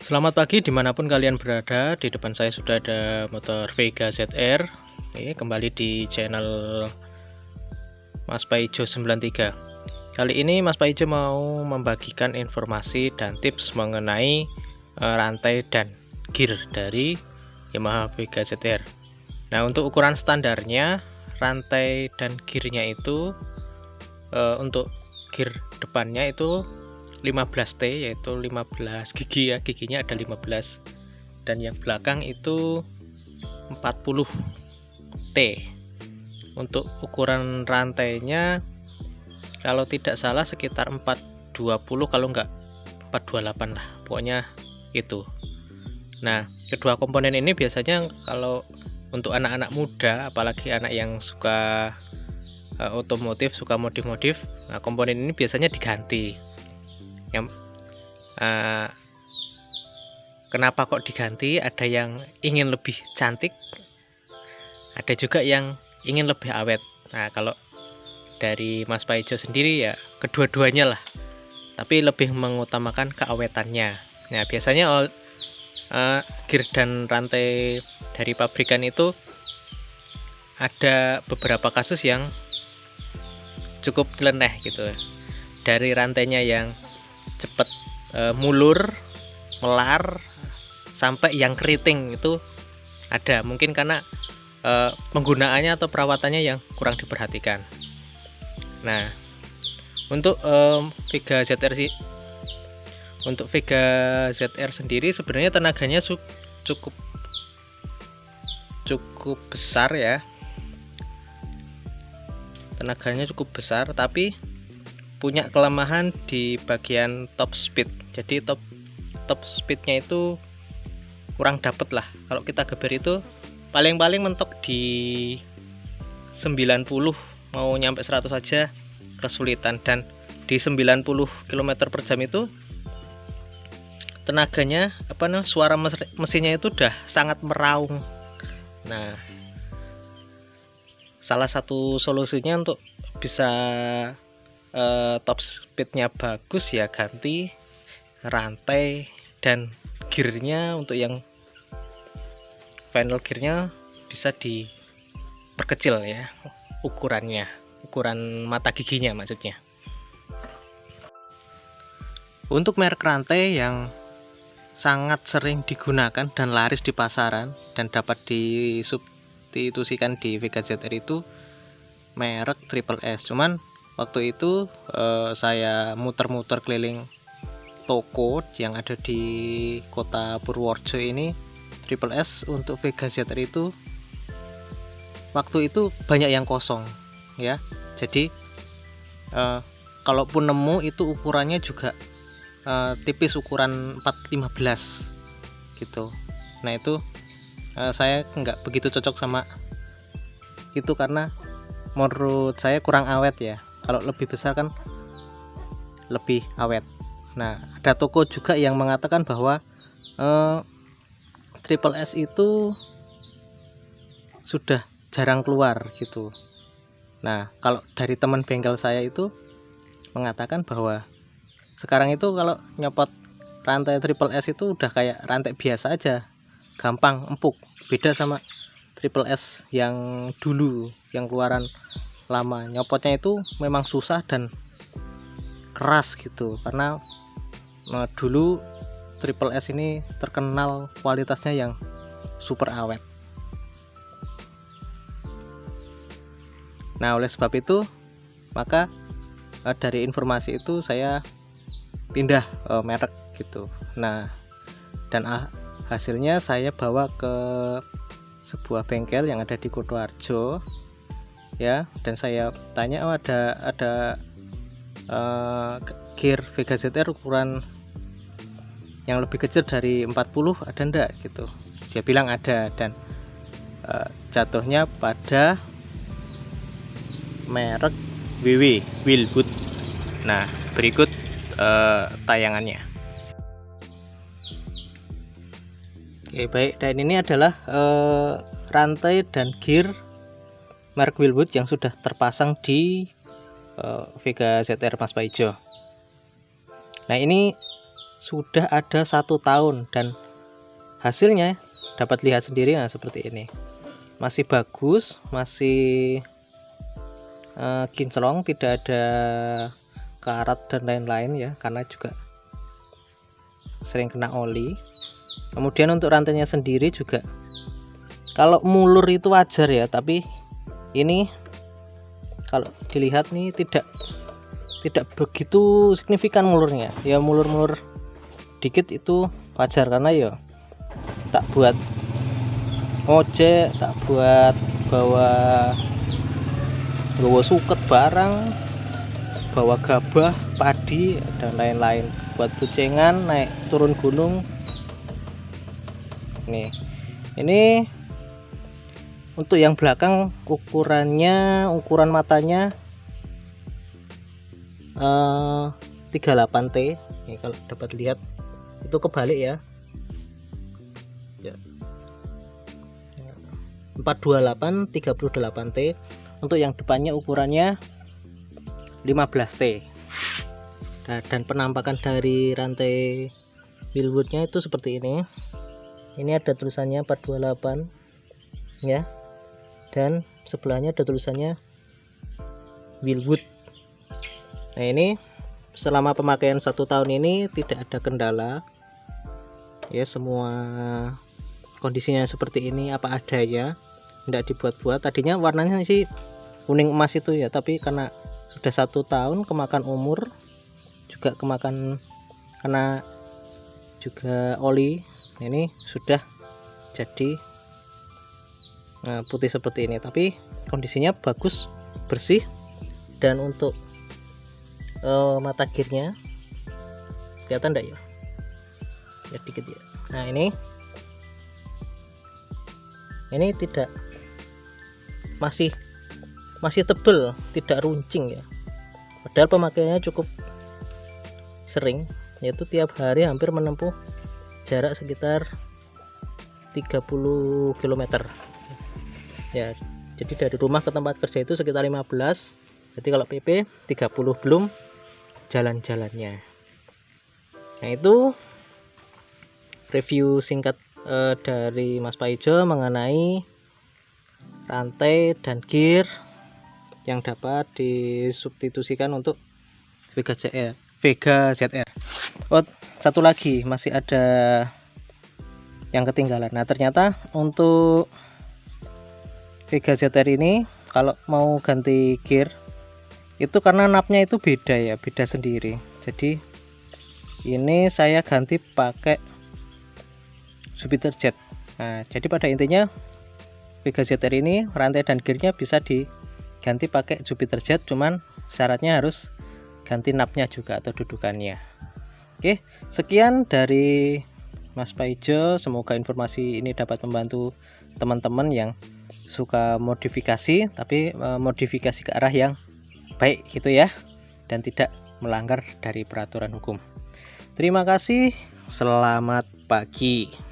Selamat pagi dimanapun kalian berada. Di depan saya sudah ada motor Vega ZR. Kembali di channel Mas Paijo 93. Kali ini Mas Paijo mau membagikan informasi dan tips mengenai rantai dan gear dari Yamaha Vega ZR. Nah, untuk ukuran standarnya rantai dan gearnya itu untuk gear depannya itu 15T, yaitu 15 gigi ya, giginya ada 15, dan yang belakang itu 40T. Untuk ukuran rantainya kalau tidak salah sekitar 420, kalau enggak 428 lah, pokoknya itu. Nah, kedua komponen ini biasanya kalau untuk anak-anak muda, apalagi anak yang suka otomotif, suka modif-modif, nah komponen ini biasanya diganti. Kenapa kok diganti? Ada yang ingin lebih cantik, ada juga yang ingin lebih awet. Nah, kalau dari Mas Paijo sendiri ya kedua-duanya lah, tapi lebih mengutamakan keawetannya. Nah, biasanya gear dan rantai dari pabrikan itu ada beberapa kasus yang cukup nyeleneh gitu, dari rantainya yang cepat mulur, melar, sampai yang keriting itu ada, mungkin karena penggunaannya atau perawatannya yang kurang diperhatikan. Nah, untuk Vega ZR sendiri sebenarnya tenaganya cukup besar ya, tenaganya cukup besar, tapi punya kelemahan di bagian top speed. Jadi top speednya itu kurang dapet lah. Kalau kita geber itu paling-paling mentok di 90, mau nyampe 100 saja kesulitan. Dan di 90 km per jam itu tenaganya suara mesinnya itu udah sangat meraung. Nah, salah satu solusinya untuk bisa top speednya bagus ya ganti rantai dan gearnya. Untuk yang final gearnya bisa diperkecil ya ukurannya, ukuran mata giginya maksudnya. Untuk merek rantai yang sangat sering digunakan dan laris di pasaran dan dapat disubstitusikan di Vega ZR itu merek Triple S. Cuman waktu itu saya muter-muter keliling toko yang ada di kota Purworejo ini, Triple S untuk Vega ZR itu waktu itu banyak yang kosong ya. Jadi kalaupun nemu itu ukurannya juga tipis, ukuran 415 gitu. Nah, itu saya nggak begitu cocok sama itu karena menurut saya kurang awet ya. Kalau lebih besar kan lebih awet. Nah, ada toko juga yang mengatakan bahwa Triple S itu sudah jarang keluar gitu. Nah, kalau dari teman bengkel saya itu mengatakan bahwa sekarang itu kalau nyopot rantai Triple S itu udah kayak rantai biasa aja, gampang, empuk. Beda sama Triple S yang dulu, yang keluaran lama, nyopotnya itu memang susah dan keras gitu. Karena dulu Triple S ini terkenal kualitasnya yang super awet. Nah, oleh sebab itu maka dari informasi itu saya pindah merek gitu. Nah, dan hasilnya saya bawa ke sebuah bengkel yang ada di Kutoarjo ya, dan saya tanya, ada gear Vega ZR ukuran yang lebih kecil dari 40 ada ndak gitu. Dia bilang ada, dan jatuhnya pada merek WW Wilwood. Nah, berikut tayangannya. Oke, baik, dan ini adalah rantai dan gear merek Wilwood yang sudah terpasang di Vega ZR Mas Paijo. Nah, ini sudah ada 1 tahun dan hasilnya dapat lihat sendiri. Nah, seperti ini, masih bagus, masih kinclong, tidak ada karat dan lain-lain ya, karena juga sering kena oli. Kemudian untuk rantainya sendiri juga, kalau mulur itu wajar ya, tapi ini kalau dilihat nih tidak begitu signifikan mulurnya ya, mulur-mulur dikit itu wajar, karena ya tak buat ojek, tak buat bawa suket barang, bawa gabah, padi dan lain-lain, buat bucengan, naik turun gunung. Nih, ini untuk yang belakang ukuran matanya 38T. Ini kalau dapat lihat itu kebalik ya, 428 38T. Untuk yang depannya ukurannya 15T. Dan penampakan dari rantai wheelwoodnya itu seperti ini. Ini ada tulisannya 428 ya, dan sebelahnya ada tulisannya wheelwood. Nah, ini selama pemakaian 1 tahun ini tidak ada kendala ya, semua kondisinya seperti ini apa adanya, tidak dibuat-buat. Tadinya warnanya sih kuning emas itu ya, tapi karena sudah 1 tahun kemakan umur, juga kemakan karena juga oli, ini sudah jadi putih seperti ini. Tapi kondisinya bagus, bersih. Dan untuk mata gearnya kelihatan enggak ya? Ya dikit ya. Nah, ini tidak, masih tebel, tidak runcing ya, padahal pemakaiannya cukup sering, yaitu tiap hari hampir menempuh jarak sekitar 30 km ya. Jadi dari rumah ke tempat kerja itu sekitar 15, jadi kalau PP 30 belum jalan-jalannya. Nah, itu review singkat dari Mas Paijo mengenai rantai dan gear yang dapat disubstitusikan untuk Vega ZR. Oh, satu lagi masih ada yang ketinggalan. Nah, ternyata untuk Vega ZR ini kalau mau ganti gear itu karena napnya itu beda ya, beda sendiri. Jadi ini saya ganti pakai Jupiter Jet. Nah, jadi pada intinya Vega ZR ini rantai dan gearnya bisa diganti pakai Jupiter Jet, cuman syaratnya harus ganti napnya juga atau dudukannya. Oke, sekian dari Mas Paijo. Semoga informasi ini dapat membantu teman-teman yang suka modifikasi, tapi modifikasi ke arah yang baik gitu ya, dan tidak melanggar dari peraturan hukum. Terima kasih, selamat pagi.